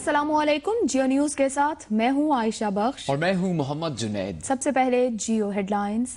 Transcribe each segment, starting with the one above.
अस्सलामुअलैकुम। जियो न्यूज के साथ मैं हूं आयशा बख्श और मैं हूं मोहम्मद जुनैद। सबसे पहले जियो हेडलाइंस।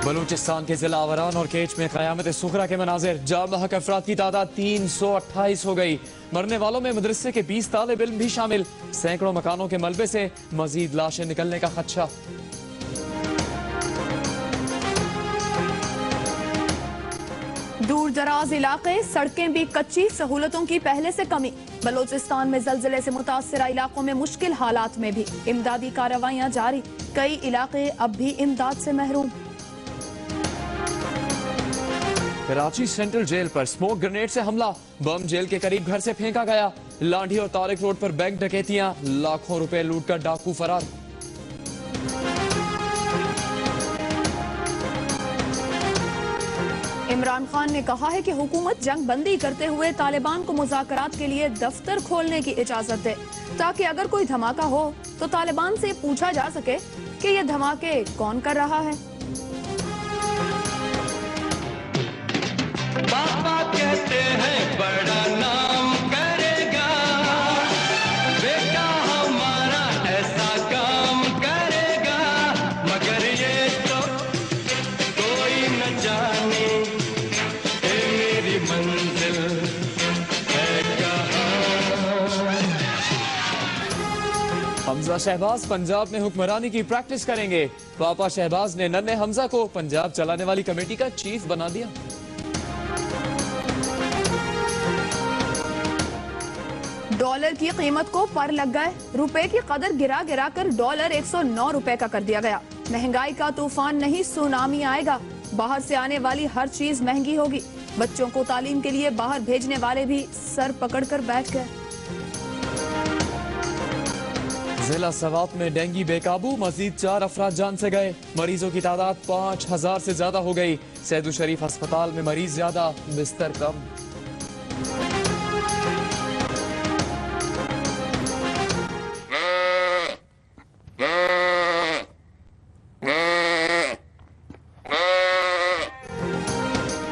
बलूचिस्तान के जिला आवरान और केच में क़यामत सुखरा के मनाजिर। जाम बहक अफराद की तादाद 328 हो गई। मरने वालों में मदरसे के 20 तालिब इल्म भी शामिल। सैकड़ों मकानों के मलबे से मजीद लाशें निकलने का खदशा। दूर दराज इलाके, सड़कें भी कच्ची, सहूलतों की पहले से कमी। बलूचिस्तान में जलजिले से मुतासरा इलाकों में मुश्किल हालात में भी इमदादी कार्रवाइयां जारी। कई इलाके अब भी इमदाद से महरूम। कराची सेंट्रल जेल पर स्मोक ग्रेनेड से हमला। बम जेल के करीब घर से फेंका गया। लांढी और तारिक रोड पर बैंक डकैतियां, लाखों रुपए लूटकर डाकू फरार। इमरान खान ने कहा है कि हुकूमत जंग बंदी करते हुए तालिबान को मुज़ाकरात के लिए दफ्तर खोलने की इजाजत दे, ताकि अगर कोई धमाका हो तो तालिबान से पूछा जा सके कि ये धमाके कौन कर रहा है। पापा कहते हैं बड़ा नाम करेगा, बेटा हमारा ऐसा काम करेगा, मगर ये तो कोई न जाने मेरी मंजिल है कहाँ। हमजा शहबाज पंजाब में हुक्मरानी की प्रैक्टिस करेंगे। पापा शहबाज ने नन्हे हमजा को पंजाब चलाने वाली कमेटी का चीफ बना दिया। डॉलर की कीमत को पर लग गए। रुपए की कदर गिरा गिरा कर डॉलर 109 रुपए का कर दिया गया। महंगाई का तूफान नहीं, सुनामी आएगा। बाहर से आने वाली हर चीज महंगी होगी। बच्चों को तालीम के लिए बाहर भेजने वाले भी सर पकड़कर बैठ गए। जिला सवात में डेंगू बेकाबू, मजीद 4 अफराद जान से गए। मरीजों की तादाद 5000 से ज्यादा हो गई। सैदू शरीफ अस्पताल में मरीज ज्यादा, बिस्तर कम।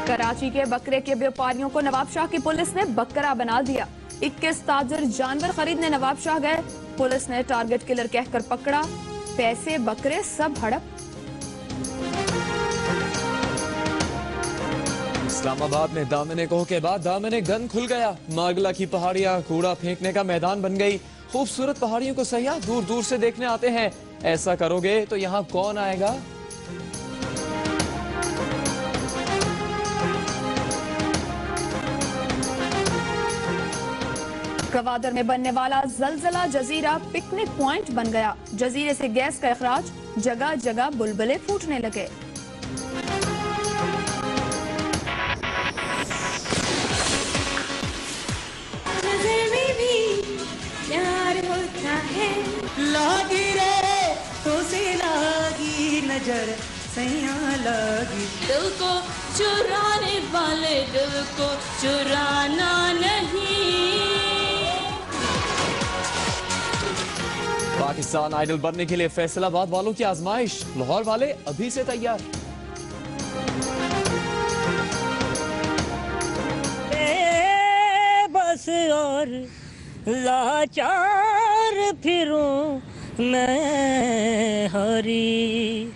कराची के बकरे के व्यापारियों को नवाबशाह की पुलिस ने बकरा बना दिया। 21 ताजर जानवर खरीदने नवाबशाह गए। पुलिस ने टारगेट किलर कहकर पकड़ा। पैसे बकरे सब हड़प। इस्लामाबाद में दामने कोह के बाद दामने गन खुल गया। मागला की पहाड़ियां कूड़ा फेंकने का मैदान बन गई। खूबसूरत पहाड़ियों को सयाह दूर दूर से देखने आते हैं। ऐसा करोगे तो यहाँ कौन आएगा? गवादर में बनने वाला जलजला जजीरा पिकनिक पॉइंट बन गया। जजीरे से गैस का अखराज, जगह जगह बुलबुले फूटने लगे। नजर में भी प्यार होता है, लागी रे तो से लागी नजर सैया लागी। दिल को चुराने वाले दिल को चुराना नहीं। पाकिस्तान आइडल बनने के लिए फैसलाबाद वालों की आजमाइश। लाहौर वाले अभी से तैयार। बस और लाचार फिरूं मैं हरी।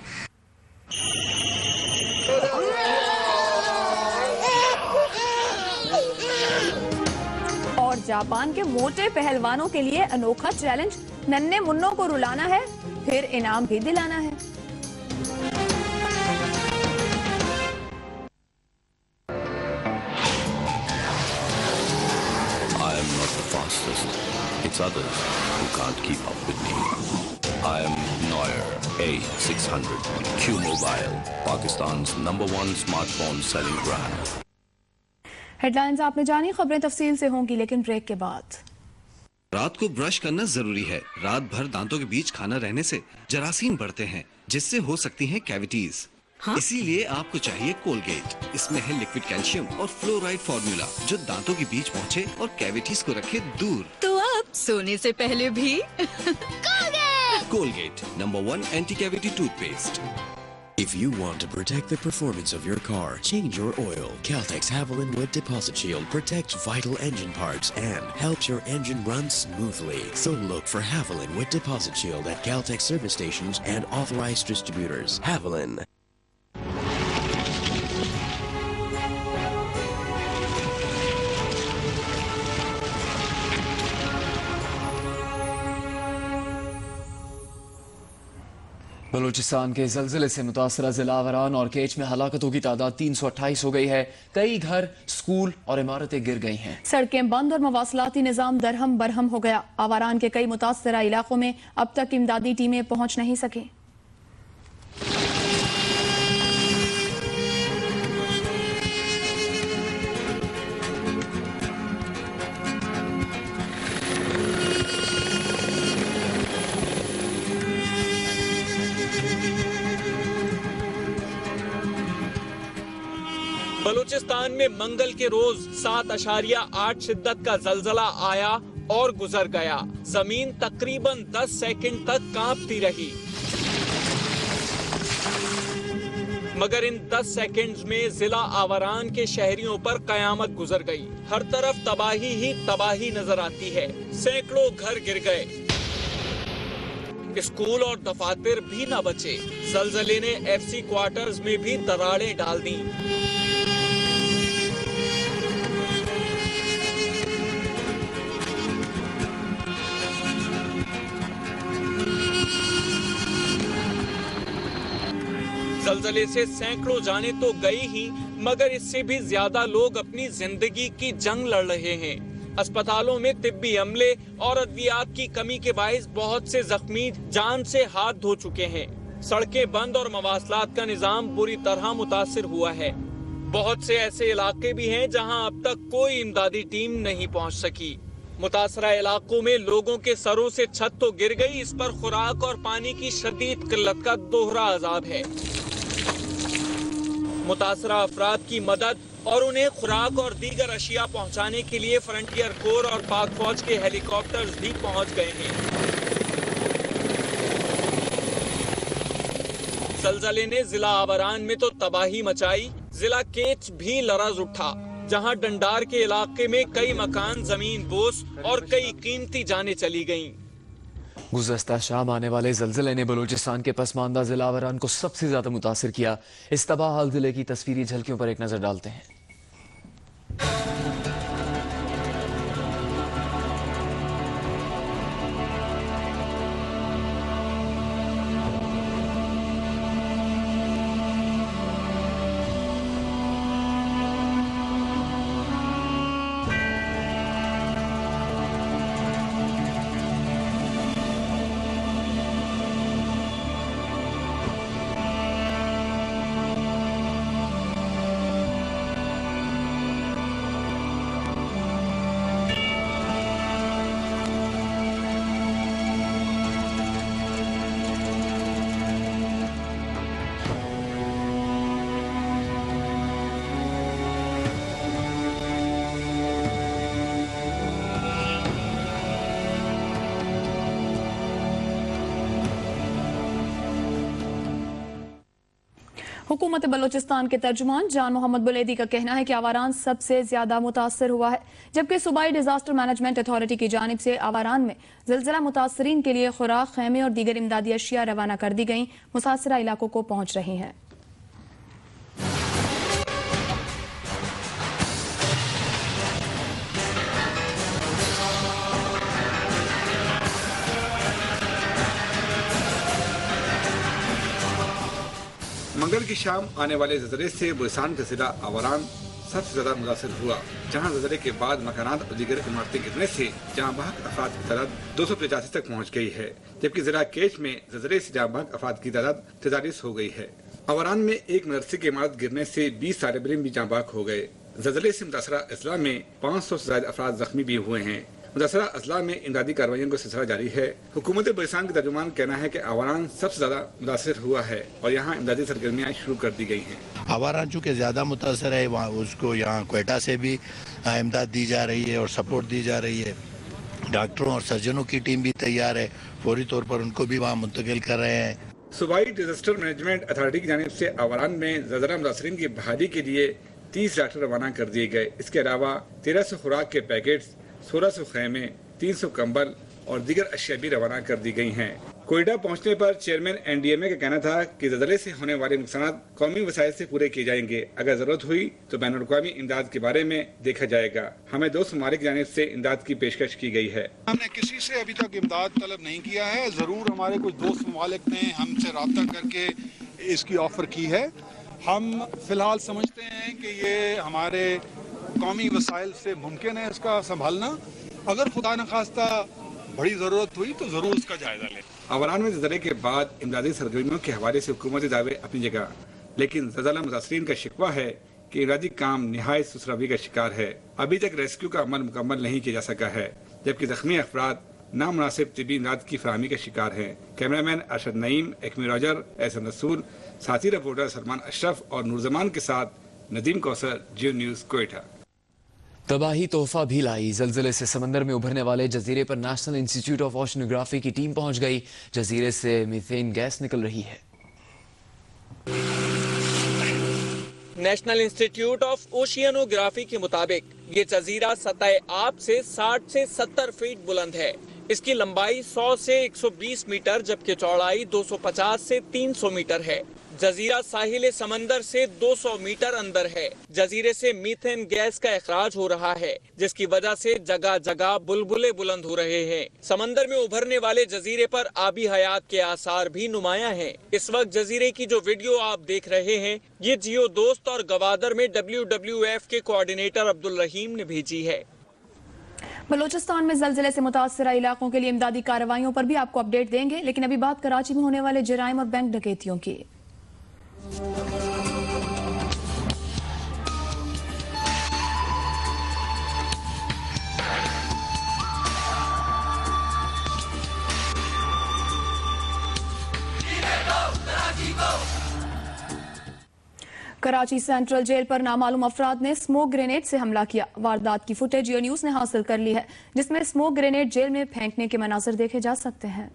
और जापान के मोटे पहलवानों के लिए अनोखा चैलेंज। नन्हे मुन्नों को रुलाना है, फिर इनाम भी दिलाना है। I am not the fastest. It's others who can't keep up with me. I am Neuer A600 Q Mobile, Pakistan's #1 smartphone selling brand. Headlines आपने जानी, खबरें तफसील से होंगी लेकिन ब्रेक के बाद। रात को ब्रश करना जरूरी है। रात भर दांतों के बीच खाना रहने से जरासीम बढ़ते हैं, जिससे हो सकती हैं कैविटीज। इसीलिए आपको चाहिए कोलगेट। इसमें है लिक्विड कैल्शियम और फ्लोराइड फॉर्मूला जो दांतों के बीच पहुँचे और कैविटीज को रखे दूर। तो अब सोने से पहले भी Colgate number 1 anti cavity toothpaste. If you want to protect the performance of your car, change your oil. Caltex Haviland Wood Deposit Shield protects vital engine parts and helps your engine run smoothly. So look for Haviland Wood Deposit Shield at Caltex service stations and authorized distributors. Haviland. Balochistan के जलजिले से मुतासरा जिला आवारान और केच में हलाकतों की तादाद 328 हो गई है। कई घर, स्कूल और इमारतें गिर गई हैं। सड़कें बंद और मवासलाती निजाम दरहम बरहम हो गया। आवारान के कई मुतासरा इलाकों में अब तक इमदादी टीमें पहुंच नहीं सकी। बलूचिस्तान में मंगल के रोज 7.8 शिद्दत का जलजला आया और गुजर गया। जमीन तकरीबन 10 सेकंड तक कांपती रही, मगर इन 10 सेकंड्स में जिला आवारान के शहरियों पर कयामत गुजर गई। हर तरफ तबाही ही तबाही नजर आती है। सैकड़ों घर गिर गए, स्कूल और दफातर भी न बचे। जलजले ने FC क्वार्टर्स में भी दरारें डाल दी। जलजले से सैकड़ों जाने तो गई ही, मगर इससे भी ज्यादा लोग अपनी जिंदगी की जंग लड़ रहे हैं। अस्पतालों में तिब्बी अमले और अद्वियात की कमी के बाइस बहुत से जख्मी जान से हाथ धो चुके हैं। सड़कें बंद और मवासलात का निजाम बुरी तरह मुतासिर हुआ है। बहुत से ऐसे इलाके भी हैं जहां अब तक कोई इमदादी टीम नहीं पहुंच सकी। मुतासरा इलाकों में लोगों के सरों से छत तो गिर गई, इस पर खुराक और पानी की शदीद किल्लत का दोहरा अजाब है। मुतासरा अफराद की मदद और उन्हें खुराक और दीगर अशिया पहुंचाने के लिए फ्रंटियर कोर और पाक फौज के हेलीकॉप्टर्स भी पहुंच गए हैं। जलजले ने जिला आवारान में तो तबाही मचाई, जिला केच भी लरज उठा, जहां डंडार के इलाके में कई मकान जमीन बोस और कई कीमती जानें चली गईं। गुज़श्ता शाम आने वाले जलजिले ने बलूचिस्तान के पसमानदा जिला आवारान को सबसे ज्यादा मुतासिर किया। इस तबाह जिले की तस्वीरी झलकियों पर एक नजर डालते हैं। हुकूमत बलूचिस्तान के तर्जुमान जान मोहम्मद बुलेदी का कहना है कि आवारान सबसे ज्यादा मुतासर हुआ है, जबकि सूबाई डिजास्टर मैनेजमेंट अथॉरिटी की जानिब से आवारान में जलजिला मुतासरीन के लिए खुराक, खैमे और दीगर इमदादी अशिया रवाना कर दी गई, मुतासरा इलाकों को पहुंच रही हैं। मंगल की शाम आने वाले जलजले से बलूचिस्तान का जिला आवारान सबसे ज्यादा मुतासर हुआ, जहां जलजले के बाद मकानात और दीगर इमारतें गिरने से जहां बहक अफराद की तादाद 285 तक पहुंच गई है, जबकि जिला केच में जलजले से जहां बहक अफराद की तादाद 43 हो गई है। आवारान में एक मदरसे की इमारत गिरने से 20 तालिब इल्म भी जहां बहक हो गए। जलजले से मुतासरा अजला में 500 से ज्यादा अफराद जख्मी भी हुए हैं। मुतासरा अजला में इमदादी कार्रवाइयों का सिलसिला जारी है। हुकूमत बलूचिस्तान के तर्जुमान कहना है कि आवारान सबसे ज्यादा मुतासर हुआ है और यहाँ इमदादी सरगर्मियाँ शुरू कर दी गई हैं। आवारान चूँकि ज्यादा मुतासर है, वहाँ उसको यहाँ क्वेटा से भी इमदाद दी जा रही है और सपोर्ट दी जा रही है। डॉक्टरों और सर्जनों की टीम भी तैयार है, फौरी तौर पर उनको भी वहाँ मुंतकिल कर रहे हैं। सूबाई डिजास्टर मैनेजमेंट अथॉरिटी की जानिब से आवारान में ज़लज़ला मुतासरीन की बहाली के लिए 30 डॉक्टर रवाना कर दिए गए। इसके अलावा 1300 खुराक के पैकेट्स, 1600 खैमे, 300 कंबल और दीगर अशिया भी रवाना कर दी गई हैं। कोयटा पहुंचने पर चेयरमैन NDMA का कहना था कि ज़लज़ले से होने वाले नुकसान कौमी वसाइल से पूरे किए जाएंगे। अगर जरूरत हुई तो बैनुल-अक़वामी इमदाद के बारे में देखा जाएगा। हमें 2 ममालिक की जानिब से इमदाद की पेशकश की गई है। हमने किसी से अभी तक इमदाद तलब नहीं किया है। जरूर हमारे कुछ दोस्त ममालिक ने हमसे रब्ता करके इसकी ऑफर की है। हम फिलहाल समझते हैं कि ये हमारे कौमी वसाइल से मुमकिन है इसका संभालना। अगर खुदा न खास्ता बड़ी जरूरत हुई तो जरूर उसका जायजा लें। आवारान में ज़लज़ले के बाद इमदादी सरगर्मियों के हवाले से हुकूमती दावे अपनी जगह, लेकिन ज़लज़ला मुतासरीन का शिकवा है कि इमदादी काम निहायत सुसरावी का शिकार है। अभी तक रेस्क्यू का अमल मुकम्मल नहीं किया जा सका है, जबकि जख्मी अफराद नामुनासिब तिबी इमदाद की फराहमी का शिकार हैं। कैमरामैन अरशद नईम, एक्मी रॉजर, एहसन रसूल, साथी रिपोर्टर सलमान अशरफ और नूरजमान के साथ नदीम कौसर, जियो न्यूज़, कोयटा। तबाही तोहफा भी लाई। जलजले से समंदर में उभरने वाले जजीरे पर नेशनल इंस्टीट्यूट ऑफ ओशनोग्राफी की टीम पहुंच गई। जजीरे से मीथेन गैस निकल रही है। नेशनल इंस्टीट्यूट ऑफ ओशियनोग्राफी के मुताबिक ये जजीरा सतह आब से 60 से 70 फीट बुलंद है। इसकी लंबाई 100 से 120 मीटर जबकि चौड़ाई 250 से 300 मीटर है। जजीरा साहिल समंदर से 200 मीटर अंदर है। जजीरे से मीथेन गैस का इखराज हो रहा है, जिसकी वजह से जगह जगह बुलबुले बुलंद हो रहे हैं। समंदर में उभरने वाले जजीरे पर आबी हयात के आसार भी नुमाया हैं। इस वक्त जजीरे की जो वीडियो आप देख रहे हैं, ये जियो दोस्त और गवादर में WWF के कोऑर्डिनेटर अब्दुल रहीम ने भेजी है। बलूचिस्तान में जलजिले से मुतासरा इलाकों के लिए इमदादी कार्रवाइयों पर भी आपको अपडेट देंगे, लेकिन अभी बात कराची में होने वाले जराइम और बैंक डकैतियों की। कराची सेंट्रल जेल पर नामालूम अफराद ने स्मोक ग्रेनेड से हमला किया। वारदात की फुटेज जियो न्यूज ने हासिल कर ली है, जिसमें स्मोक ग्रेनेड जेल में फेंकने के मनाज़िर देखे जा सकते हैं।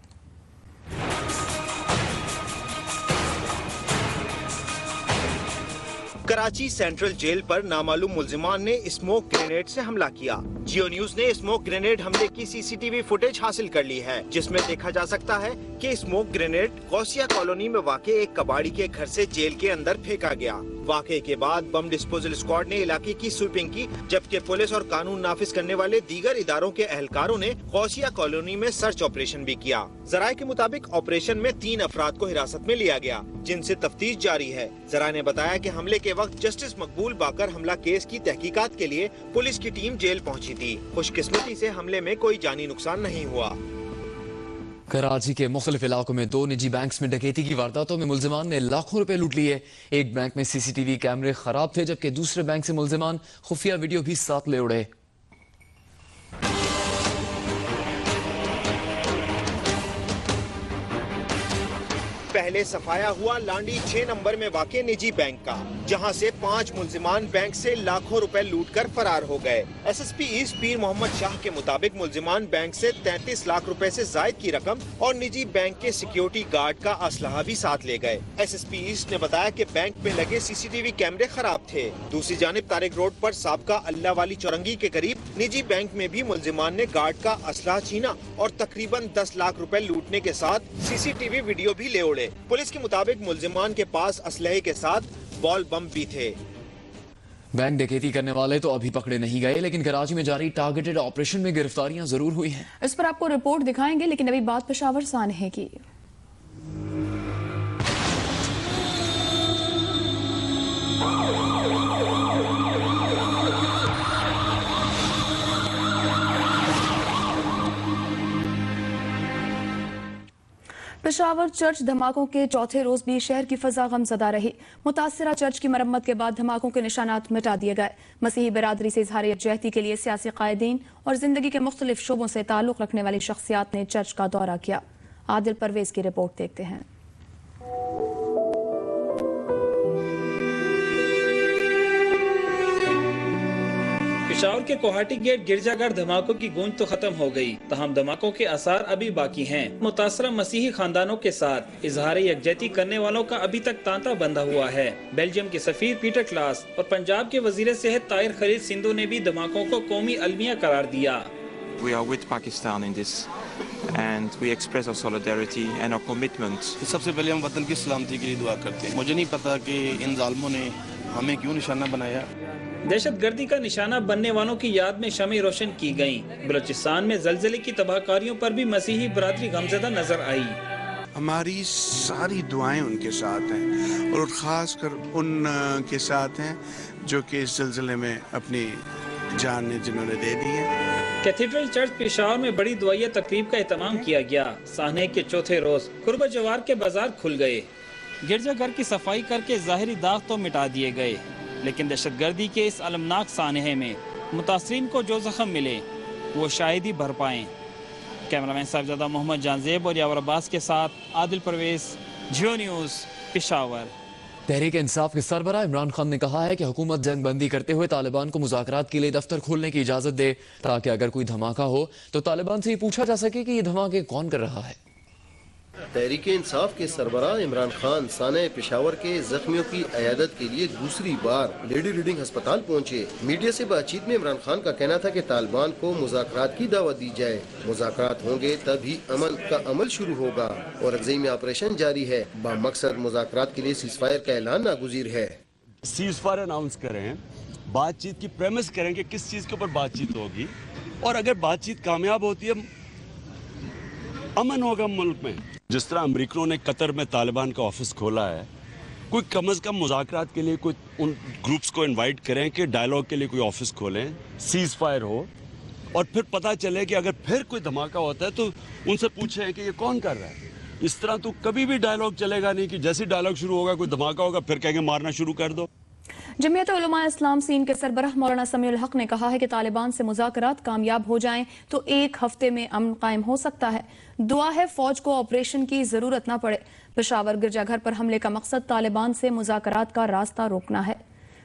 कराची सेंट्रल जेल पर नामालूम मुल्जिमान ने स्मोक ग्रेनेड से हमला किया। जियो न्यूज ने स्मोक ग्रेनेड हमले की CCTV फुटेज हासिल कर ली है, जिसमें देखा जा सकता है कि स्मोक ग्रेनेड गौसिया कॉलोनी में वाक़े एक कबाड़ी के घर से जेल के अंदर फेंका गया। वाक़े के बाद बम डिस्पोजल स्क्वाड ने इलाके की स्वीपिंग की, जबकि पुलिस और कानून नाफिज करने वाले दीगर इदारों के एहलकारों ने गौसिया कॉलोनी में सर्च ऑपरेशन भी किया। जराये के मुताबिक ऑपरेशन में 3 अफराद को हिरासत में लिया गया, जिनसे तफ्तीश जारी है। जराये ने बताया कि हमले के वक्त जस्टिस मकबूल बाकर हमला केस की तहकीकात के लिए पुलिस की टीम जेल पहुंची थी। खुशकिस्मती से हमले में कोई जानी नुकसान नहीं हुआ। कराची के मुख्तलिफ इलाकों में 2 निजी बैंक्स में डकैती की वारदातों में मुल्जिमान ने लाखों रुपए लूट लिए। एक बैंक में CCTV कैमरे खराब थे, जबकि दूसरे बैंक से मुल्जिमान खुफिया वीडियो भी साथ ले उड़े। पहले सफाया हुआ लांडी 6 नंबर में वाक़े निजी बैंक का, जहां से 5 मुल्जिमान बैंक से लाखों रुपए लूटकर फरार हो गए। SSP ईस्ट पीर मोहम्मद शाह के मुताबिक मुल्जिमान बैंक से 33 लाख रुपए से जायद की रकम और निजी बैंक के सिक्योरिटी गार्ड का असलहा भी साथ ले गए। SSP ईस्ट ने बताया कि बैंक में लगे CCTV कैमरे खराब थे। दूसरी जानिब तारिक रोड पर साबका अल्लाह वाली चौरंगी के करीब निजी बैंक में भी मुल्जिमान ने गार्ड का असलहा छीना और तकरीबन 10 लाख रुपए लूटने के साथ CCTV वीडियो भी ले उड़े। पुलिस के मुताबिक मुल्जिमान के पास असलहे के साथ बॉल बम भी थे। बैंक डकैती करने वाले तो अभी पकड़े नहीं गए, लेकिन कराची में जारी टारगेटेड ऑपरेशन में गिरफ्तारियां जरूर हुई हैं। इस पर आपको रिपोर्ट दिखाएंगे, लेकिन अभी बात पेशावर सानहे की। पेशावर चर्च धमाकों के चौथे रोज भी शहर की फजा गमज़दा रही। मुतासिरा चर्च की मरम्मत के बाद धमाकों के निशानात मिटा दिए गए। मसीही बिरादरी से इजहार यकजहती के लिए सियासी कायदीन और जिंदगी के मुख्तलिफ शोबों से ताल्लुक रखने वाली शख्सियात ने चर्च का दौरा किया। आदिल परवेज की रिपोर्ट देखते हैं। पेशावर के कोहाटी गेट गिरजाघर धमाकों की गूंज तो खत्म हो गई, तहम धमाकों के आसार अभी बाकी हैं। मुतासरा मसीही खानदानों के साथ इजहार यकजहती करने वालों का अभी तक तांता बंधा हुआ है। बेल्जियम के सफीर पीटर क्लास और पंजाब के वजीर सेहत ताहिर खलील सिंधु ने भी धमाकों को कौमी अलमिया करार दिया। We are with Pakistan in this and we express our solidarity and our commitment. सबसे पहले हम वतन की सलामती के लिए दुआ करते हैं। मुझे नहीं पता कि इन जालिमों ने हमें क्यों निशाना बनाया। दहशतगर्दी का निशाना बनने वालों की याद में शमें रोशन की गयी। बलूचिस्तान में जलजले की तबाहकारियों पर भी मसीही बरादरी गमज़दा नजर आई। हमारी सारी दुआएं उनके साथ हैं और खास कर उन के साथ हैं जो कि इस सिलसिले में अपनी जान जिन्होंने दे दी है। कैथेड्रल चर्च पेशावर में बड़ी दुआया तकरीब का एहतमाम किया गया। साहने के चौथे रोज कुर्ब जवार के बाजार खुल गए। गिरजाघर की सफाई करके जाहिरी दाग तो मिटा दिए गए, लेकिन दहशतगर्दी के इस अलमनाक सानहे में मुतासरीन को जो जख्म मिले वो शायद ही भर पाएं। कैमरामैन साहबजादा मोहम्मद जानजेब और यावर अब्बास के साथ आदिल परवेज, जियो न्यूज़, पेशावर। तहरीक इंसाफ के सरबराह इमरान खान ने कहा है कि हुकूमत जंग बंदी करते हुए तालिबान को मुज़ाकरात के लिए दफ्तर खोलने की इजाज़त दे, ताकि अगर कोई धमाका हो तो तालिबान से ये पूछा जा सके कि ये धमाके कौन कर रहा है। तहरीक इंसाफ के सरबराह इमरान खान साने पेशावर के जख्मियों की अयादत के लिए दूसरी बार लेडी रीडिंग अस्पताल पहुंचे। मीडिया से बातचीत में इमरान खान का कहना था कि तालिबान को मुज़ाकरात की दावत दी जाए। मुज़ाकरात होंगे तभी अमन का अमल शुरू होगा और अगज़ई में ऑपरेशन जारी है। बामकसद मुज़ाकरात के लिए सीज़फायर का ऐलान नागुज़ीर है। सीज़फायर अनाउंस करें, बातचीत की प्रेमिस करें कि किस चीज़ के ऊपर बातचीत होगी, और अगर बातचीत कामयाब होती है अमन होगा मुल्क में। जिस तरह अमरीकियों ने कतर में तालिबान का ऑफिस खोला है, कोई कम से कम मुज़ाकरात के लिए कोई उन ग्रुप्स को इनवाइट करें कि डायलॉग के लिए कोई ऑफिस खोलें, सीज फायर हो, और फिर पता चले कि अगर फिर कोई धमाका होता है तो उनसे पूछें कि ये कौन कर रहा है। इस तरह तो कभी भी डायलॉग चलेगा नहीं कि जैसे डायलॉग शुरू होगा कोई धमाका होगा फिर कहेंगे मारना शुरू कर दो। जमीयत उलमा इस्लाम सीन के सरबराह मौलाना समीउल हक ने कहा है कि तालिबान से मुज़ाकरात कामयाब हो जाएं तो 1 हफ्ते में अमन कायम हो सकता है। दुआ है फौज को ऑपरेशन की जरूरत न पड़े। पेशावर गिरजाघर पर हमले का मकसद तालिबान से मुज़ाकरात का रास्ता रोकना है।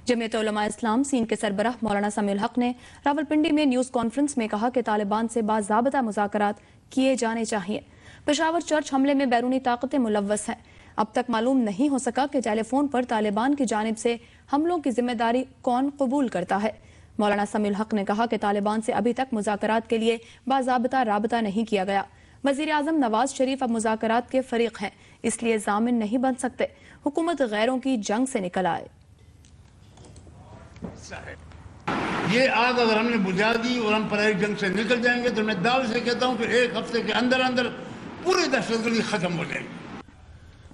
जमीयत उलमा इस्लाम सीन के सरबराह मौलाना समीउल हक ने रावलपिंडी में न्यूज कॉन्फ्रेंस में कहा कि तालिबान से बाज़ाबता मुज़ाकरात किए जाने चाहिए। पेशावर चर्च हमले में बैरूनी ताकतें मुलव्वस हैं। अब तक मालूम नहीं हो सका कि टेलीफोन पर तालिबान की जानिब से हमलों की जिम्मेदारी कौन कबूल करता है। मौलाना समीउल हक ने कहा कि तालिबान से अभी तक मुज़ाकरात के लिए बाज़ाबता राबता नहीं किया गया। वज़ीर आज़म नवाज शरीफ अब मुज़ाकरात के फरीक हैं, इसलिए जामिन नहीं बन सकते। हुकूमत गैरों की जंग से निकल आए। ये आग अगर हमने बुझा दी और हम पराई जंग से निकल जाएंगे तो मैं दावे से कहता हूँ कि 1 हफ्ते के अंदर अंदर पूरी दहशतगर्दी खत्म हो जाएगी।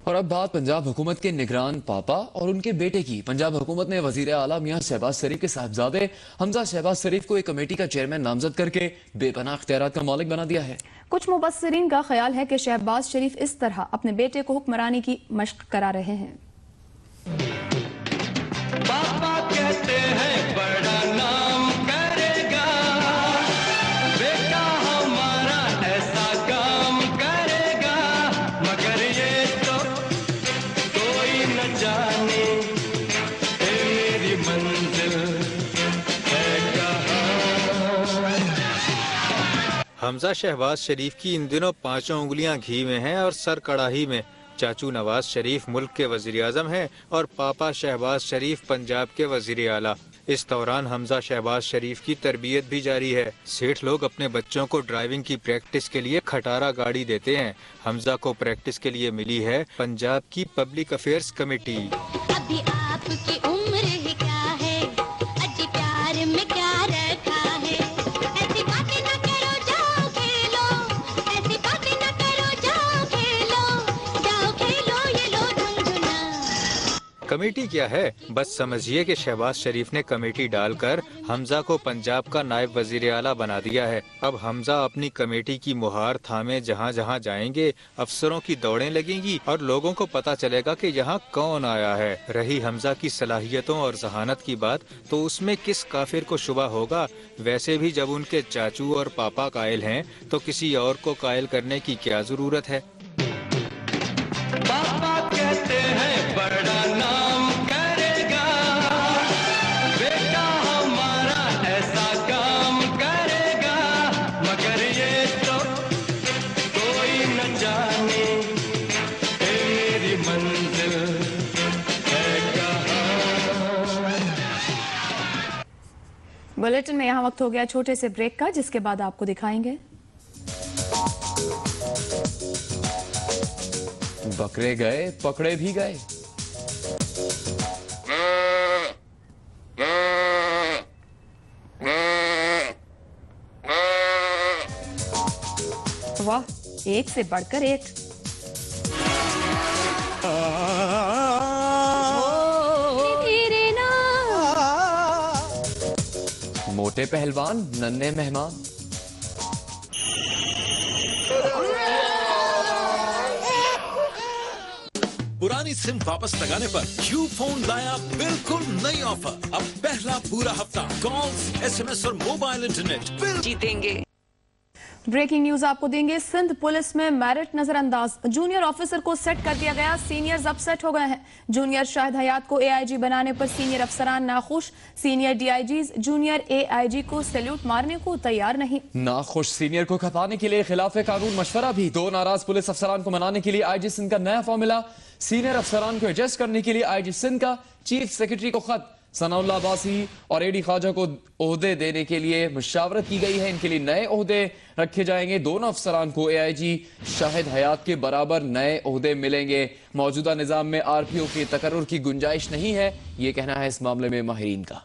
और अब बात पंजाब हुकूमत के निगरान पापा और उनके बेटे की। पंजाब हुकूमत ने वजीर आला मियां शहबाज शरीफ के साहबजादे हमजा शहबाज शरीफ को एक कमेटी का चेयरमैन नामजद करके बेपनाह इख्तियारात का मालिक बना दिया है। कुछ मुबस्सिरीन का ख्याल है कि शहबाज शरीफ इस तरह अपने बेटे को हुक्मरानी की मशक करा रहे हैं। पापा कहते हैं बड़ा नाम करेगा, बेटा हमारा ऐसा काम करेगा, मगर ये तो कोई न जाने मेरी मंजिल है कहाँ। हमजा शहबाज शरीफ की इन दिनों 5 उंगलियां घी में हैं और सर कड़ाही में। चाचू नवाज शरीफ मुल्क के वजीर आज़म हैं और पापा शहबाज शरीफ पंजाब के वजीर आला। इस दौरान हमजा शहबाज शरीफ की तरबियत भी जारी है। सेठ लोग अपने बच्चों को ड्राइविंग की प्रैक्टिस के लिए खटारा गाड़ी देते हैं। हमजा को प्रैक्टिस के लिए मिली है पंजाब की पब्लिक अफेयर्स कमेटी। अभी आपकी उम्र है क्या है, अजी प्यार में क्या रखा है, ऐसी बातें न करो जाओ खेलो, ऐसी बातें न करो जाओ खेलो, जाओ खेलो ये लो झुनझुना। कमेटी क्या है? बस समझिए कि शहबाज शरीफ ने कमेटी डालकर हमजा को पंजाब का नायब वजीर आला बना दिया है। अब हमजा अपनी कमेटी की मुहार थामे जहाँ जहाँ जाएंगे अफसरों की दौड़ें लगेंगी और लोगों को पता चलेगा कि यहाँ कौन आया है। रही हमजा की सलाहियतों और जहानत की बात, तो उसमें किस काफिर को शुबा होगा। वैसे भी जब उनके चाचू और पापा कायल हैं तो किसी और को कायल करने की क्या जरूरत है। पापा कहते हैं बड़ा नाम करेगा, बेटा हमारा ऐसा काम करेगा, मगर ये तो कोई न जाने मेरी मंजिल है कहाँ। बुलेटिन में यहाँ वक्त हो गया छोटे से ब्रेक का, जिसके बाद आपको दिखाएंगे बकरे गए पकड़े भी गए। वाह, एक से बढ़कर एक। मोटे पहलवान नन्हे मेहमान। पुरानी सिम वापस लगाने पर क्यू फोन लाया बिल्कुल नई ऑफर। अब पहला पूरा हफ्ता कॉल्स, SMS और मोबाइल इंटरनेट बिल जीतेंगे। ब्रेकिंग न्यूज आपको देंगे। सिंध पुलिस में मेरिट नजरअंदाज, जूनियर ऑफिसर को सेट कर दिया गया, सीनियर्स अपसेट हो गए हैं। जूनियर शाहिद हयात को AIG बनाने पर सीनियर अफसरान नाखुश, सीनियर DIGs जूनियर AIG को सैल्यूट मारने को तैयार नहीं। नाखुश सीनियर को खपाने के लिए खिलाफ कानून मशवरा भी। 2 नाराज पुलिस अफसरान को मनाने के लिए IG सिंध का नया फॉर्मूला। सीनियर अफसरान को एडजस्ट करने के लिए IG सिंध का चीफ सेक्रेटरी को खत। सनाउल्लाह अब्बासी और AD ख्वाजा को ओहदे देने के लिए मुशावरत की गई है। इनके लिए नए ओहदे रखे जाएंगे। दोनों अफसरान को AIG शाहिद हयात के बराबर नए ओहदे मिलेंगे। मौजूदा निजाम में RPO के तकर्रुर की गुंजाइश नहीं है, ये कहना है इस मामले में माहिरीन का।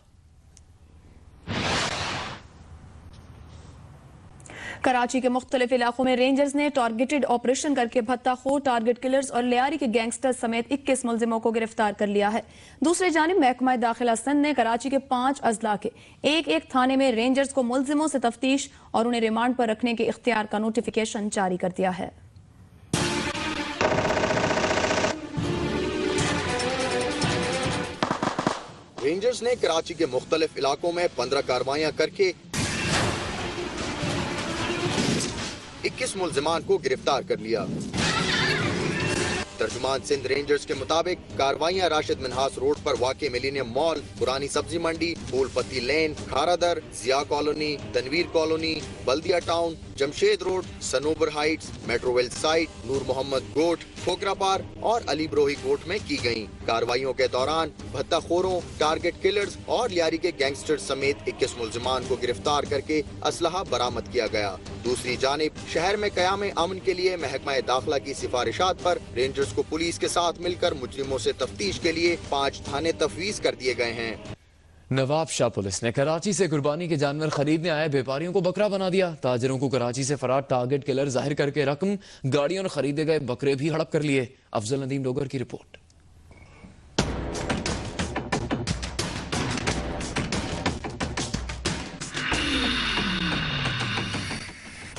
कराची के मुख्तलिफ इलाकों में रेंजर्स ने टारगेटेड ऑपरेशन करके भत्ताखोर, टारगेट किलर्स और लियारी के गैंगस्टर समेत 21 मुलजिमों को गिरफ्तार कर लिया है। दूसरी जानिब महकमा दाखिला सिंध ने कराची के 5 अजला के एक थाने में रेंजर्स को मुलजिमों से तफ्तीश और उन्हें रिमांड पर रखने के इख्तियार का नोटिफिकेशन जारी कर दिया है। रेंजर्स ने कराची के मुख्तलिफ इलाकों में 15 कार्रवाइयां करके 21 मुलजिमान को गिरफ्तार कर लिया। तर्जुमान सिंध रेंजर्स के मुताबिक कार्रवाइयां राशिद मिनहास रोड पर वाक़े millennium mall, Purani Sabzi Mandi, Phoolpatti lane, Kharadar, Zia colony, Tanveer colony, Baldia town, Jamshed road, Sanobar heights, metroville site, Noor Mohammad Goth, Khokhrapar और अली ब्रोही कोट में की गयी। कार्रवाइयों के दौरान भत्ताखोरों, टारगेट किलर्स और लियारी के गैंगस्टर समेत 21 मुलजिमान को गिरफ्तार करके असलहा बरामद किया गया। दूसरी जानिब शहर में क़याम अमन के लिए महकमा दाखिला की सिफारिशात पर रेंजर्स को पुलिस के साथ मिलकर मुजरिमों से तफ्तीश के लिए 5 थाने तफवीज कर दिए गए हैं। नवाब शाह पुलिस ने कराची से कुर्बानी के जानवर खरीदने आए व्यापारियों को बकरा बना दिया। ताजरों को कराची से फरार टारगेट किलर जाहिर करके रकम, गाड़ियों और खरीदे गए बकरे भी हड़प कर लिए। अफजल नदीम डोगर की रिपोर्ट।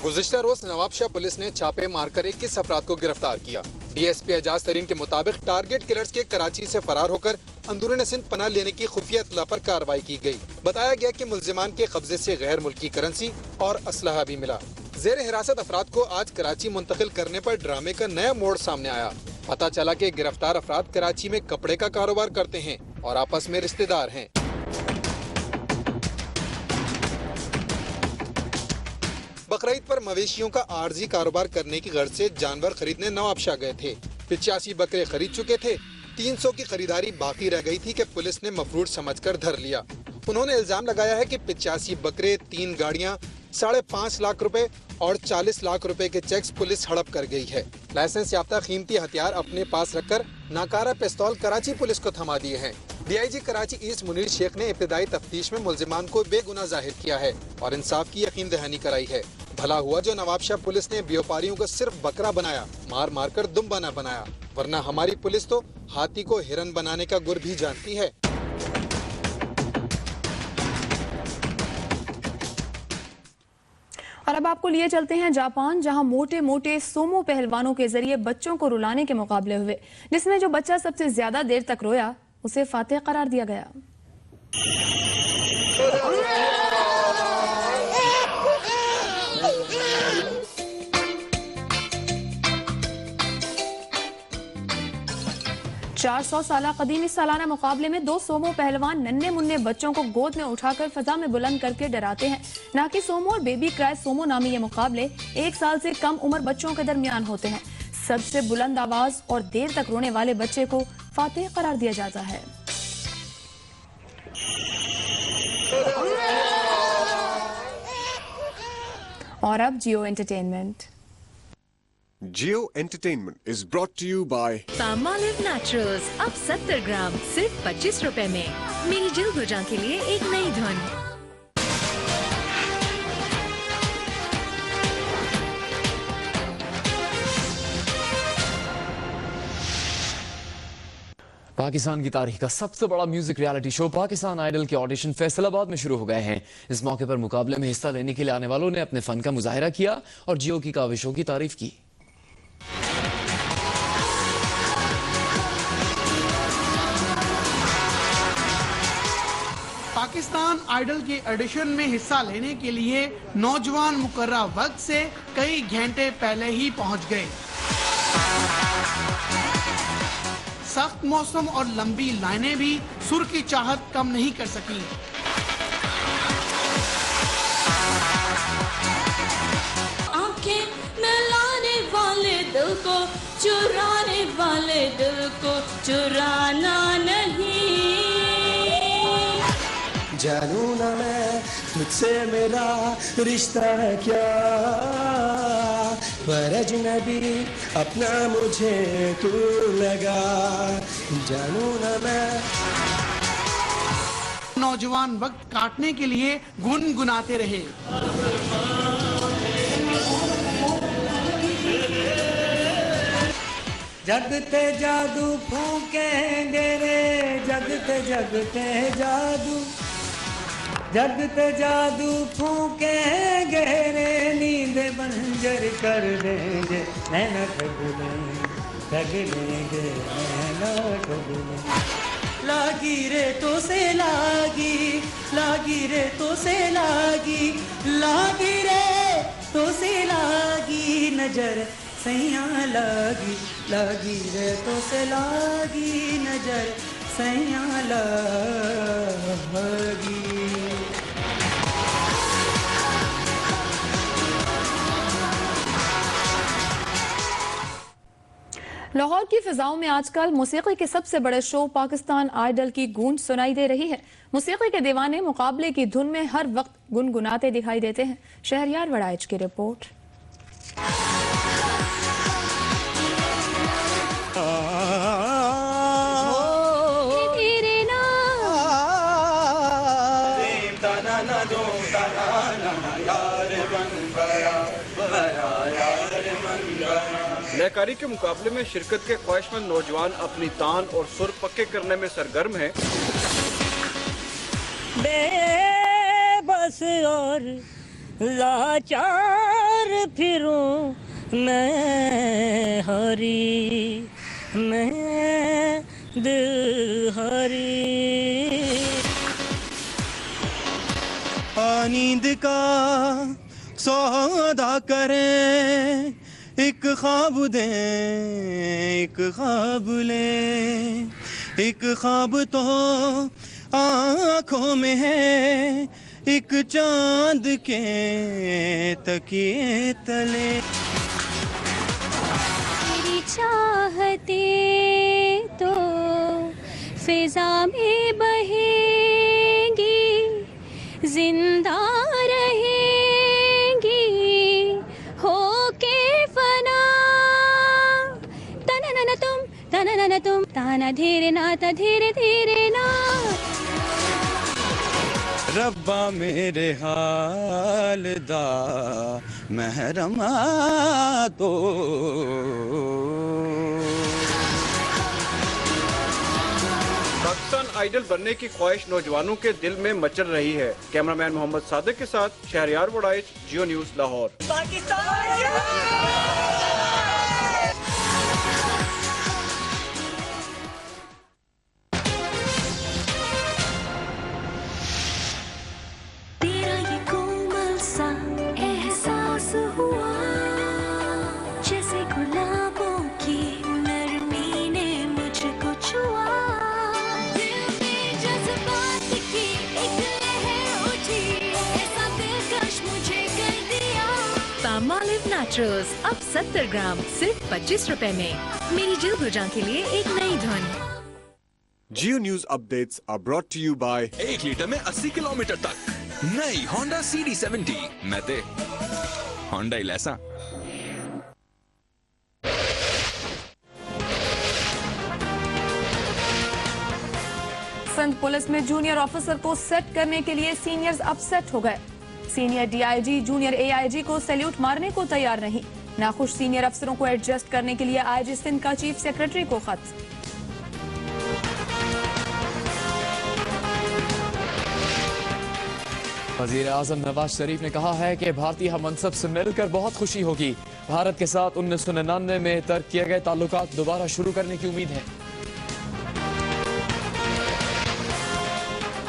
गुज़िश्ता रोज नवाबशाह पुलिस ने छापे मारकर 21 अफराद को गिरफ्तार किया। DSP एजाज तरीन के मुताबिक टारगेट किलर्स के कराची से फरार होकर अंदरून सिंध पनाह लेने की खुफिया इत्तला पर कार्रवाई की गई। बताया गया कि मुलजिमान के कब्जे से गैर मुल्की करेंसी और असलहा भी मिला। जेर हिरासत अफराद को आज कराची मुंतकिल करने पर ड्रामे का नया मोड़ सामने आया। पता चला कि गिरफ्तार अफराद कराची में कपड़े का कारोबार करते हैं और आपस में रिश्तेदार हैं। बकरीद पर मवेशियों का आर्जी कारोबार करने की गर्ज से जानवर खरीदने नवाबशाह गए थे। 85 बकरे खरीद चुके थे। 300 की खरीदारी बाकी रह गई थी कि पुलिस ने मफरूद समझकर धर लिया। उन्होंने इल्जाम लगाया है कि 85 बकरे, 3 गाड़ियां, 5.5 लाख रुपए और 40 लाख रुपए के चेक्स पुलिस हड़प कर गई है। लाइसेंस याफ्ता कीमती हथियार अपने पास रखकर नाकारा पिस्तौल कराची पुलिस को थमा दिए हैं। DIG कराची ईस्ट मुनीर शेख ने इब्तिदाई तफ्तीश में मुलजिमान को बेगुनाह जाहिर किया है और इंसाफ की यकीन दहानी कराई है। भला हुआ जो नवाबशाह पुलिस ने व्यापारियों को सिर्फ बकरा बनाया, मार मार कर दुम्बा न बनाया, वरना हमारी पुलिस तो हाथी को हिरन बनाने का गुर भी जानती है। और अब आपको लिए चलते हैं जापान, जहां मोटे मोटे सोमो पहलवानों के जरिए बच्चों को रुलाने के मुकाबले हुए, जिसमें जो बच्चा सबसे ज्यादा देर तक रोया उसे फातेह करार दिया गया। 400 साल कदीम इस सालाना मुकाबले में 2 सोमो पहलवान नन्हे मुन्ने बच्चों को गोद में उठाकर फजा में बुलंद करके डराते हैं। नाकी सोमो और बेबी क्राई सोमो नामी ये मुकाबले 1 साल से कम उम्र बच्चों के दरमियान होते हैं। सबसे बुलंद आवाज और देर तक रोने वाले बच्चे को फातेह करार दिया जाता है। और अब जियो entertainment. Geo Entertainment is brought to you by Palmolive Naturals, अब 70 ग्राम सिर्फ 25 रुपए में। मेरी जल्द रुझान के लिए एक नई धुन। पाकिस्तान की तारीख का सबसे बड़ा music reality show Pakistan Idol के ऑडिशन फैसलाबाद में शुरू हो गए हैं। इस मौके पर मुकाबले में हिस्सा लेने के लिए आने वालों ने अपने फन का मुजाहिरा किया और जियो की काविशों की तारीफ की। पाकिस्तान आइडल के ऑडिशन में हिस्सा लेने के लिए नौजवान मुकर्रर वक्त से कई घंटे पहले ही पहुंच गए। सख्त मौसम और लंबी लाइनें भी सुर की चाहत कम नहीं कर सकी। आंखें मिलाने वाले दिल को चुराने वाले दिल को चुराना नहीं। जानू ना मैं तुझसे मेरा रिश्ता है क्या, पर अजनबी अपना मुझे तू लगा। जानू ना मैं। नौजवान वक्त काटने के लिए गुनगुनाते रहे। जगते जादू फूकेंगे रे, जगते जगते जादू, जगते जादू फूकेंगे रे, नींद बंजर कर देंगे, नैना ठग लेंगे, नैना ठग लेंगे। लागी रे तो से लागी, लागी रे तो से लागी, लागी रे तो से लागी नजर सैया लागी, लागी रे तो से लागी नजर सैया लागी। लाहौर की फिजाओं में आजकल मौसीकी के सबसे बड़े शो पाकिस्तान आइडल की गूंज सुनाई दे रही है। मौसीकी के दीवाने मुकाबले की धुन में हर वक्त गुनगुनाते दिखाई देते हैं। शहरयार वड़ाइच की रिपोर्ट। लयकारी के मुकाबले में शिरकत के ख्वाहिशमंद नौजवान अपनी तान और सुर पक्के करने में सरगर्म है। बेबस और लाचार फिरूं मैं हरी, मैं दिल हरी। नींद का सौदा करें, एक ख्वाब दें, एक ख्वाब लें, एक ख्वाब तो आँखों में है, एक चांद के तकिए तले। तेरी चाहते तो फिजा में बहेंगी, जिंदा रहेंगी होके फना। तना तुम ताना धीरे ना ता धीरे धीरे ना। रब्बा मेरे हाल दा महरमा तो पाकिस्तान आइडल बनने की ख्वाहिश नौजवानों के दिल में मचल रही है। कैमरामैन मोहम्मद सादिक के साथ शहरयार वड़ाइच, जियो न्यूज़ लाहौर। तेरा ये कोमल सा एहसास हुआ, जैसे गुलाबों की नरमी ने मुझको छुआ। दिल में जज्बात की एक लहर उठी, ऐसा दिलकश मुझे कर दिया। पामोलिव नेचुरल्स अब 70 ग्राम सिर्फ 25 रुपए में। मेरी जिल्द रुझान के लिए एक नई धुन। Geo News updates are brought to you by 1 litre में 80 किलोमीटर तक नई होंडा CD70 मैं ते होंडा इलेसा। सिंध पुलिस में जूनियर ऑफिसर को सेट करने के लिए सीनियर्स अपसेट हो गए। सीनियर डीआईजी जूनियर एआईजी को सैल्यूट मारने को तैयार नहीं। नाखुश सीनियर अफसरों को एडजस्ट करने के लिए आईजी सिंध का चीफ सेक्रेटरी को खत। वजीर आजम नवाज शरीफ ने कहा है कि भारतीय हम मनसब से मिलकर बहुत खुशी होगी। भारत के साथ 1999 में तर्क किए गए ताल्लुकात दोबारा शुरू करने की उम्मीद है।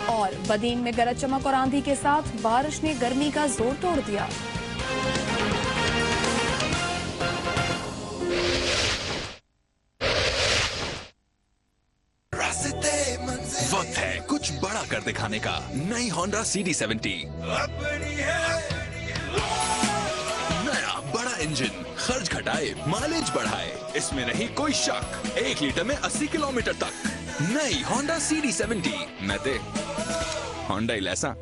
और बदीन में गरज चमक और आंधी के साथ बारिश ने गर्मी का जोर तोड़ दिया। वक्त है कुछ बड़ा कर दिखाने का। नई होंडा CD70 नया बड़ा इंजन, खर्च घटाए, माइलेज बढ़ाए, इसमें नहीं कोई शक। 1 लीटर में 80 किलोमीटर तक नई होंडा CD70 मैं ते होंडा इलेसा।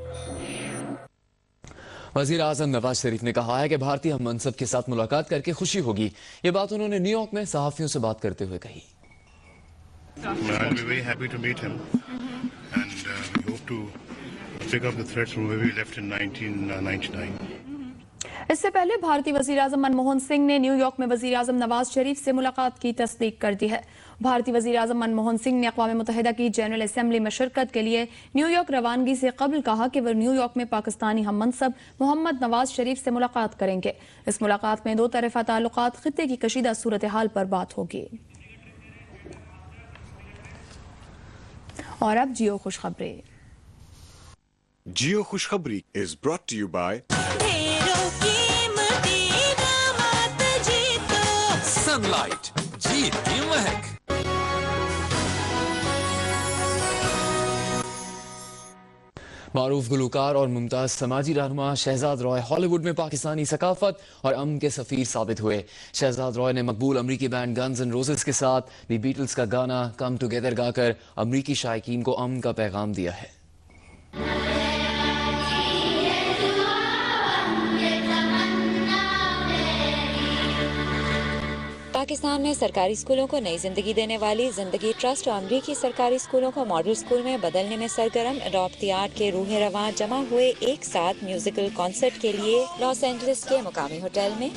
वजीर आजम नवाज शरीफ ने कहा है कि भारतीय हम मनसब के साथ मुलाकात करके खुशी होगी। ये बात उन्होंने न्यूयॉर्क में सहाफियों से बात करते हुए कही। I'll be very happy to meet him, and we hope to pick up the threads from where we left in 1999. इससे पहले भारतीय वजीर आजम मनमोहन सिंह ने न्यूयॉर्क में वजीर आजम नवाज शरीफ से मुलाकात की तस्दीक कर दी है। भारतीय वजीर आजम मनमोहन सिंह ने अक़वाम मुत्तहिदा की जनरल असेंबली में शिरकत के लिए न्यूयॉर्क रवानगी से कबल कहा कि वह न्यूयॉर्क में पाकिस्तानी हम मनसब मोहम्मद नवाज शरीफ से मुलाकात करेंगे। इस मुलाकात में दो तरफ़ा ताल्लुकात, खित्ते की कशीदा सूरत हाल पर बात होगी। और अब जियो खुशखबरी। Geo खुशखबरी is brought to you by Sunlight, जीत की महक। मारूफ गुलकार और मुमताज समाजी रहनुमा शहजाद रॉय हॉलीवुड में पाकिस्तानी सकाफत और अमन के सफीर साबित हुए। शहजाद रॉय ने मकबूल अमरीकी बैंड गन्स एंड रोजेस के साथ दी बीटल्स का गाना कम टुगेदर गाकर अमरीकी शायकीन को अमन का पैगाम दिया है। पाकिस्तान में सरकारी स्कूलों को नई जिंदगी देने वाली जिंदगी ट्रस्ट और अमरीकी सरकारी स्कूलों को मॉडल स्कूल में बदलने में सरगर्म। अडॉप्ट द आर्ट के रूह रवां जमा हुए एक साथ म्यूजिकल कॉन्सर्ट के लिए लॉस एंजलिस के मुकामी होटल में।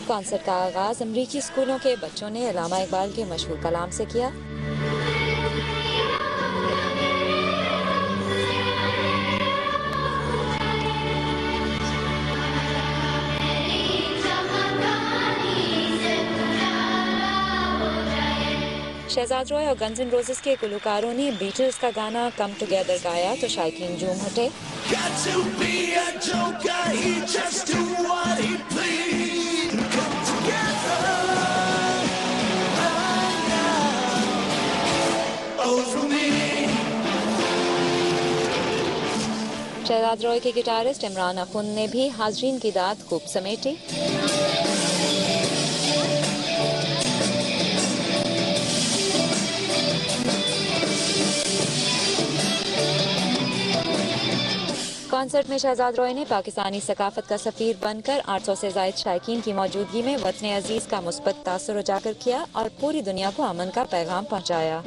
कॉन्सर्ट का आगाज अमरीकी स्कूलों के बच्चों ने अल्लामा इकबाल के मशहूर कलाम से किया। शहजाद रॉय और गन्स एंड रोजेस के गुलकारों ने बीटल्स का गाना कम टुगेदर गाया तो शायकीन झूम उठे। शहजाद रॉय के गिटारिस्ट इमरान अखुन ने भी हाजरीन की दाद खूब समेटी। कॉन्सर्ट में शहजाद रॉय ने पाकिस्तानी सकाफत का सफीर बनकर 800 से जायद शायकीन की मौजूदगी में वतन अजीज का मुस्बत तासुर उजागर किया और पूरी दुनिया को अमन का पैगाम पहुंचाया।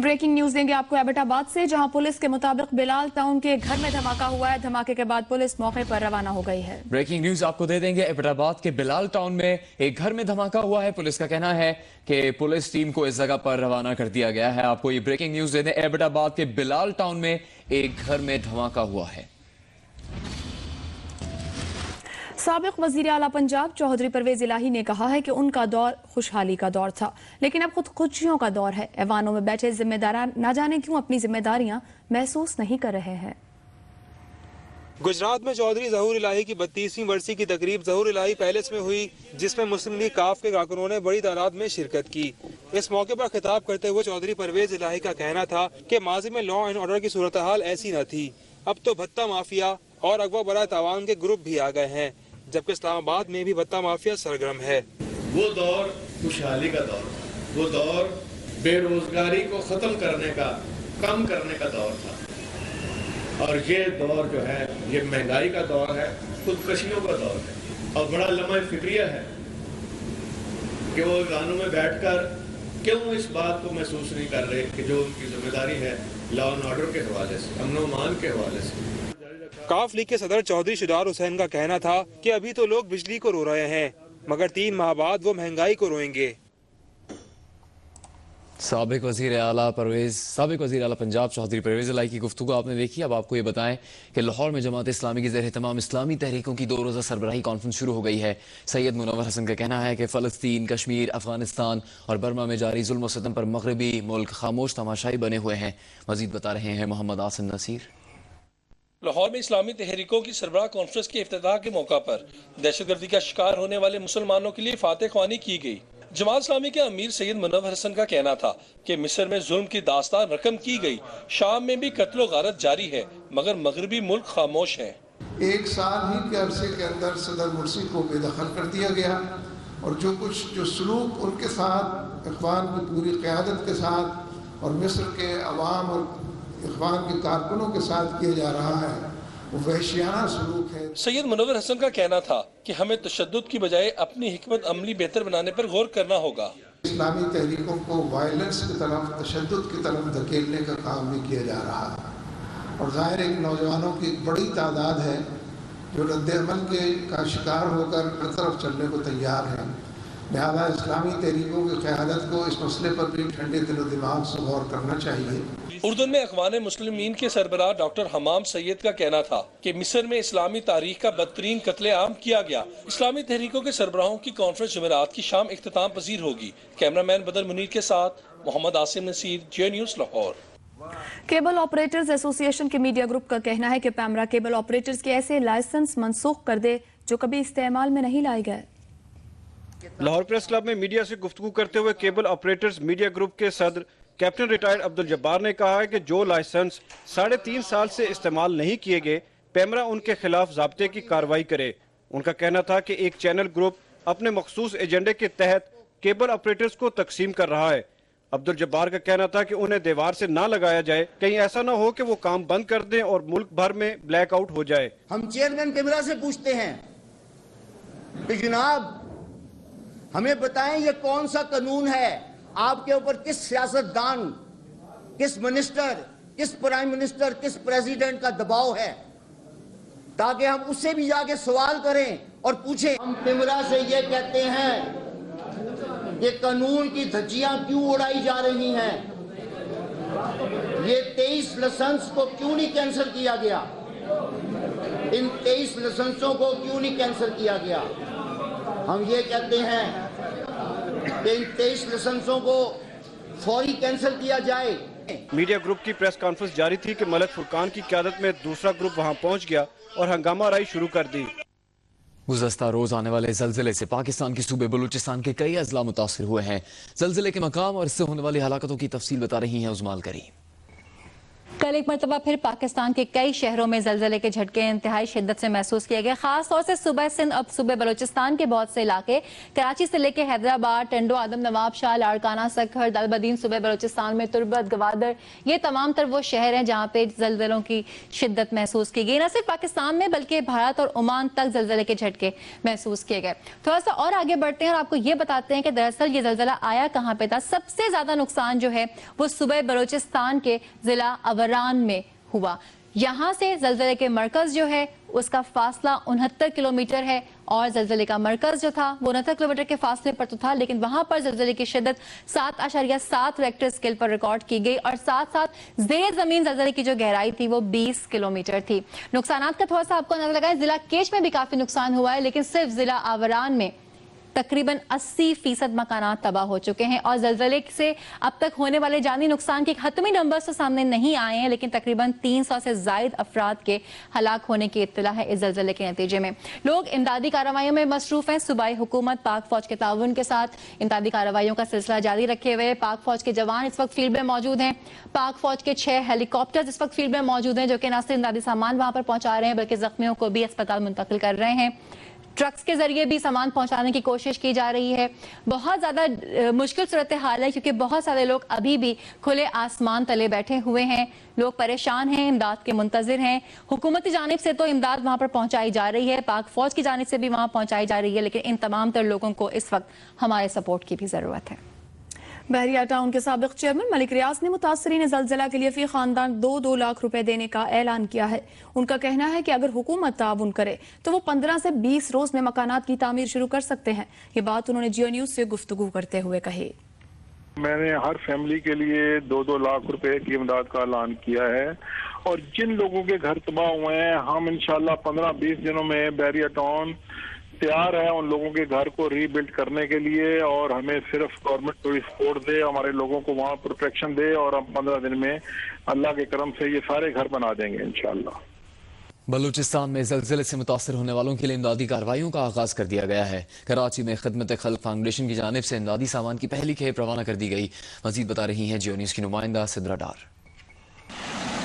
ब्रेकिंग न्यूज देंगे आपको एबटाबाद से, जहां पुलिस के मुताबिक बिलाल टाउन के घर में धमाका हुआ है। धमाके के बाद पुलिस मौके पर रवाना हो गई है। ब्रेकिंग न्यूज आपको दे देंगे, एबटाबाद के बिलाल टाउन में एक घर में धमाका हुआ है। पुलिस का कहना है कि पुलिस टीम को इस जगह पर रवाना कर दिया गया है। आपको ये ब्रेकिंग न्यूज दे दें, एबटाबाद के बिलाल टाउन में एक घर में धमाका हुआ है। साबिक वजीर आला पंजाब चौधरी परवेज इलाही ने कहा है कि उनका दौर खुशहाली का दौर था, लेकिन अब खुदकुशियों का दौर है। ऐवानों में बैठे जिम्मेदारान ना जाने क्यों अपनी जिम्मेदारियां महसूस नहीं कर रहे हैं। गुजरात में चौधरी ज़हूर इलाही की 32वीं बरसी की तकरीब ज़हूर इलाही पैलेस में हुई, जिसमें मुस्लिम लीग काफ के कारकुनों ने बड़ी तादाद में शिरकत की। इस मौके पर खिताब करते हुए चौधरी परवेज इलाही का कहना था कि माजी में लॉ एंड ऑर्डर की सूरत हाल ऐसी न थी, अब तो भत्ता माफिया और अगवा बरा तावान के ग्रुप भी आ गए हैं, जबकि इस्लामाबाद में भी भत्ता माफिया सरगर्म है। वो दौर खुशहाली का दौर था, वो दौर बेरोजगारी को खत्म करने का, कम करने का दौर था, और ये दौर जो है ये महंगाई का दौर है, खुदकशियों का दौर है। और बड़ा लम्हा फिक्रिया है कि वो गानों में बैठकर क्यों इस बात को महसूस नहीं कर रहे कि जो उनकी जिम्मेदारी है लॉ एंड ऑर्डर के हवाले से, अमन व अमान के हवाले से। काफ लीग के सदर चौधरी शुजात हुसैन का कहना था कि अभी तो लोग बिजली को रो रहे हैं, मगर 3 माह बाद वो महंगाई को रोएंगे। साबिक वजीर आला पंजाब चौधरी परवेज इलाही की गुफ्तगू आपने देखी। अब आपको ये बताएं कि लाहौर में जमात इस्लामी की ज़ेर तमाम इस्लामी तहरीकों की 2 रोज़ा सरबराही कॉन्फ्रेंस शुरू हो गई है। सैयद मुनव्वर हसन का कहना है कि फ़लस्तीन, कश्मीर, अफगानिस्तान और बर्मा में जारी जुल्म व सितम पर मगरबी मुल्क खामोश तमाशाई बने हुए हैं। मजीद बता रहे हैं मोहम्मद आसिम नसीर। लाहौर में इस्लामी तहरीकों की सरबराह कॉन्फ्रेंस के इफ्तिताह के मौका पर दहशतगर्दी का शिकार होने वाले मुसलमानों के लिए फातह ख्वानी की गई। जमात इस्लामी के अमीर सैयद मुनव्वर हसन का कहना था कि मिस्र में जुल्म की दास्तान रकम की गई, शाम में भी कत्ल गारत जारी है, मगर मगरबी मुल्क खामोश है। 1 साल ही के अरसे के अंदर सदर मुर्सी को बेदखल कर दिया गया, और जो सलूक उनके साथ, इख्वान की पूरी क़यादत के साथ और मिस्र के अवाम और इख्वान के कारकुनों के साथ किया जा रहा है, वो वहशियाना सलूक है। सैयद मुनव्वर हसन का कहना था कि हमें तशद्दुद की बजाय अपनी हिकमत अमली बेहतर बनाने पर गौर करना होगा। इस्लामी तहरीकों को वायलेंस की तरफ, तशद्दुद की तरफ धकेलने का काम भी किया जा रहा है, और ज़ाहिर है कि नौजवानों की एक बड़ी तादाद है जो रद्द-ए-अमल का शिकार होकर हर तरफ चलने को तैयार है। लिहाजा इस्लामी तहरीकों की क़यादत को इस मसले पर भी ठंडे दिल व दिमाग से गौर करना चाहिए। उर्दू में अखवान मुस्लिमीन के सरबराह डॉक्टर हमाम सैयद का कहना था कि मिस्र में इस्लामी तारीख का बदतरीन कत्ले-आम किया गया। इस्लामी तहरीकों के सरबराहों की कॉन्फ्रेंस जुमेरात की शाम इख्तिताम पजीर होगी। कैमरामैन बदर मुनीर के साथ Mohammad Asim Naseer, J news Lahore. Cable operators association के मीडिया ग्रुप का कहना है कि पैमरा केबल ऑपरेटर्स के ऐसे लाइसेंस मनसूख कर दे जो कभी इस्तेमाल में नहीं लाए गए। लाहौर प्रेस क्लब में मीडिया से गुफ्तगू करते हुए केबल ऑपरेटर्स मीडिया ग्रुप के सदर कैप्टन रिटायर्ड अब्दुल जब्बार ने कहा है कि जो लाइसेंस 3.5 साल से इस्तेमाल नहीं किए गए, पैमरा उनके खिलाफ ज़ाब्ते की कार्रवाई करे। उनका कहना था कि एक चैनल ग्रुप अपने मखसूस एजेंडे के तहत केबल ऑपरेटर्स को तकसीम कर रहा है। अब्दुल जब्बार का कहना था कि उन्हें दीवार से ना लगाया जाए, कहीं ऐसा ना हो कि वो काम बंद कर दें और मुल्क भर में ब्लैकआउट हो जाए। हम चेयरमैन पैमरा से पूछते हैं कि जनाब हमें बताएं ये कौन सा कानून है, आपके ऊपर किस सियासतदान, किस मिनिस्टर, किस प्राइम मिनिस्टर, किस प्रेसिडेंट का दबाव है, ताकि हम उससे भी जाके सवाल करें और पूछें। हम पैमरा से ये कहते हैं कि कानून की धज्जियां क्यों उड़ाई जा रही हैं, ये 23 लाइसेंस को क्यों नहीं कैंसिल किया गया, इन 23 लाइसेंसों को क्यों नहीं कैंसिल किया गया। हम ये कहते हैं कि इन 23 लाइसेंसों को फौरी कैंसिल किया जाए। मीडिया ग्रुप की प्रेस कॉन्फ्रेंस जारी थी कि मलक फुरकान की क़यादत में दूसरा ग्रुप वहां पहुंच गया और हंगामा राई शुरू कर दी। गुज़श्ता रोज आने वाले ज़लज़ले से पाकिस्तान के सूबे बलूचिस्तान के कई अजला मुतासिर हुए हैं। ज़लज़ले के मकाम और इससे होने वाली हलाकतों की तफसील बता रही हैं उज़माल करीम। कल एक मरतबा फिर पाकिस्तान के कई शहरों में जलजले के झटके इंतहाई शिद्दत से महसूस किए गए। खास तौर से सुबह सिंध और सुबह बलूचिस्तान के बहुत से इलाके, कराची से लेकर हैदराबाद, टंडो, आदम नवाब शाह, लाड़काना, सखर, दलबदीन, सुबह बलूचिस्तान में तुर्बत, गवादर, ये तमाम तर वो शहर हैं जहाँ पे जलजलों की शिद्दत महसूस की गई। न सिर्फ पाकिस्तान में बल्कि भारत और ओमान तक जलजले के झटके महसूस किए गए। थोड़ा सा और आगे बढ़ते हैं और आपको ये बताते हैं कि दरअसल ये जलजला आया कहाँ पे था। सबसे ज्यादा नुकसान जो है वो सुबह बलूचिस्तान के जिला अवरान में हुआ। यहाँ से जलजले के मरकज जो है उसका फासला 69 किलोमीटर है और जलजले का मरकज जो था वो 69 किलोमीटर के फासले पर तो था, लेकिन वहां पर जलजले की शिद्दत 7.7 रेक्टर स्केल पर रिकॉर्ड की गई और साथ साथ जेर जमीन जलजले की जो गहराई थी वो 20 किलोमीटर थी। नुकसानात का थोड़ा सा आपको नजर लगाए, जिला केच में भी काफी नुकसान हुआ है, लेकिन सिर्फ जिला आवरान में तकरीबन 80% मकानात तबाह हो चुके हैं और जलजले से अब तक होने वाले जानी नुकसान के हतमी नंबर्स तो सामने नहीं आए हैं, लेकिन तकरीबन 300 से जायद अफराद के हलाक होने की इत्तला है इस जलजले के नतीजे में। लोग इमदादी कार्रवाइयों में मसरूफ हैं। सूबाई हुकूमत पाक फौज के ताउन के साथ इमदादी कार्रवाइयों का सिलसिला जारी रखे हुए। पाक फौज के जवान इस वक्त फील्ड में मौजूद हैं। पाक फौज के 6 हेलीकॉप्टर इस वक्त फील्ड में मौजूद हैं जो कि न सिर्फ इमदादी सामान वहां पर पहुंचा रहे हैं बल्कि जख्मियों को भी अस्पताल मुंतकिल कर रहे हैं। ट्रक्स के जरिए भी सामान पहुंचाने की कोशिश की जा रही है। बहुत ज्यादा मुश्किल सूरत हाल है क्योंकि बहुत सारे लोग अभी भी खुले आसमान तले बैठे हुए हैं। लोग परेशान हैं, इमदाद के मुंतजिर हैं। हुकूमती जानिब से तो इमदाद वहां पर पहुंचाई जा रही है, पाक फौज की जानिब से भी वहां पहुंचाई जा रही है, लेकिन इन तमाम तर लोगों को इस वक्त हमारे सपोर्ट की भी जरूरत है। बहरिया टाउन के साबिक चेयरमैन मलिक रियाज ने मुतासरीन जलजला के लिए फी खानदान 2-2 लाख रुपए देने का ऐलान किया है। उनका कहना है कि अगर हुकूमत ताउन करे तो वो 15 से 20 रोज में मकानात की तामीर शुरू कर सकते हैं। ये बात उन्होंने जियो न्यूज से गुफ्तगू करते हुए कही। मैंने हर फैमिली के लिए 2-2 लाख रुपए की इमदाद का ऐलान किया है और जिन लोगों के घर तबाह हुए हैं हम इंशाल्लाह 15-20 दिनों में बहरिया टाउन तैयार है उन लोगों के घर को रीबिल्ड करने के लिए और हमें सिर्फ गवर्नमेंट थोड़ी सपोर्ट दे, हमारे लोगों को वहाँ प्रोटेक्शन दे और हम 15 दिन में अल्लाह के करम से ये सारे घर बना देंगे इंशाल्लाह। बलूचिस्तान में जलजले से मुतासर होने वालों के लिए इमदादी कार्रवाइयों का आगाज कर दिया गया है। कराची में खिदमत खल्क फाउंडेशन की जानिब से इमदादी सामान की पहली खेप रवाना कर दी गई। मजीद बता रही हैं जियो न्यूज की नुमाइंदा सिद्रा डार।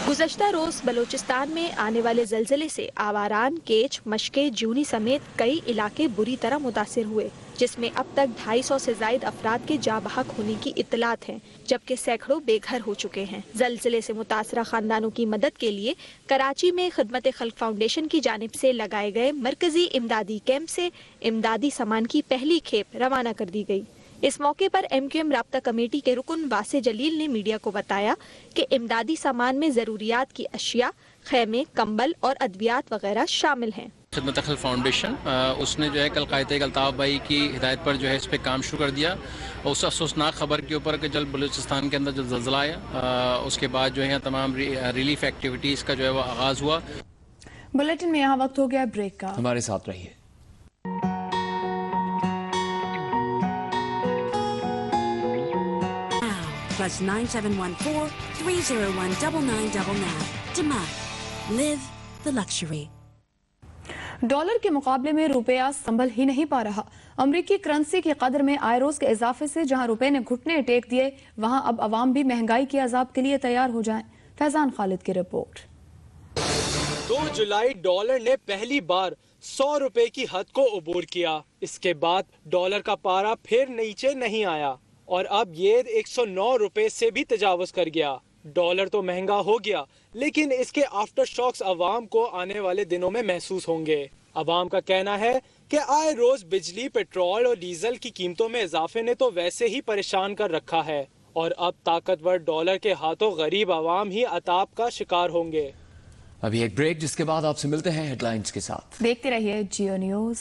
गुज़श्ता रोज बलूचिस्तान में आने वाले जलजले से आवारान, केच, मशके, जूनी समेत कई इलाके बुरी तरह मुतासिर हुए, जिसमें अब तक 250 से जायद अफराद के जा बहक होने की इत्तलात हैं, जबकि सैकड़ों बेघर हो चुके हैं। जलजले से मुतासरा खानदानों की मदद के लिए कराची में खिदमत खल्क फाउंडेशन की जानिब से लगाए गए मरकजी इमदादी कैंप से इमदादी सामान की पहली खेप रवाना कर दी गई। इस मौके पर MQM राब्ता कमेटी के रुकन वासे जलील ने मीडिया को बताया कि इमदादी सामान में जरूरियात की अशिया, खैमे, कंबल और अद्वियात वगैरह शामिल हैं। खिदमत खल्क फाउंडेशन उसने जो है कल कायदे अल्ताफ भाई की हिदायत पर जो है इस पे काम शुरू कर दिया और उस अफसोसनाक खबर के ऊपर कि जब बलूचिस्तान के अंदर जो जल्जला आया उसके बाद जो है तमाम रिलीफ एक्टिविटीज़ का जो है वो आगाज़ हुआ। बुलेटिन में यहाँ वक्त हो गया ब्रेक का, हमारे साथ रहिए। Plus 9714 301 9999. Demand. Live the luxury. Dollar के मुकाबले में रुपया संभल ही नहीं पा रहा। अमरीकी करेंसी की कदर में आए रोज के इजाफे से जहां रुपए ने घुटने टेक दिए, वहां अब अवाम भी महंगाई के अजाब के लिए तैयार हो जाएं। फैजान खालिद की रिपोर्ट। 2 जुलाई डॉलर ने पहली बार 100 रुपए की हद को अबूर किया। इसके बाद डॉलर का पारा फिर नीचे नहीं आया और अब ये 109 रुपए से भी तजावुज कर गया। डॉलर तो महंगा हो गया, लेकिन इसके आफ्टर शॉक्स अवाम को आने वाले दिनों में महसूस होंगे। अवाम का कहना है कि आए रोज बिजली, पेट्रोल और डीजल की कीमतों में इजाफे ने तो वैसे ही परेशान कर रखा है और अब ताकतवर डॉलर के हाथों गरीब अवाम ही अताप का शिकार होंगे। अभी एक ब्रेक, जिसके बाद आपसे मिलते हैं हेडलाइंस के साथ। देखते रहिए जियो न्यूज।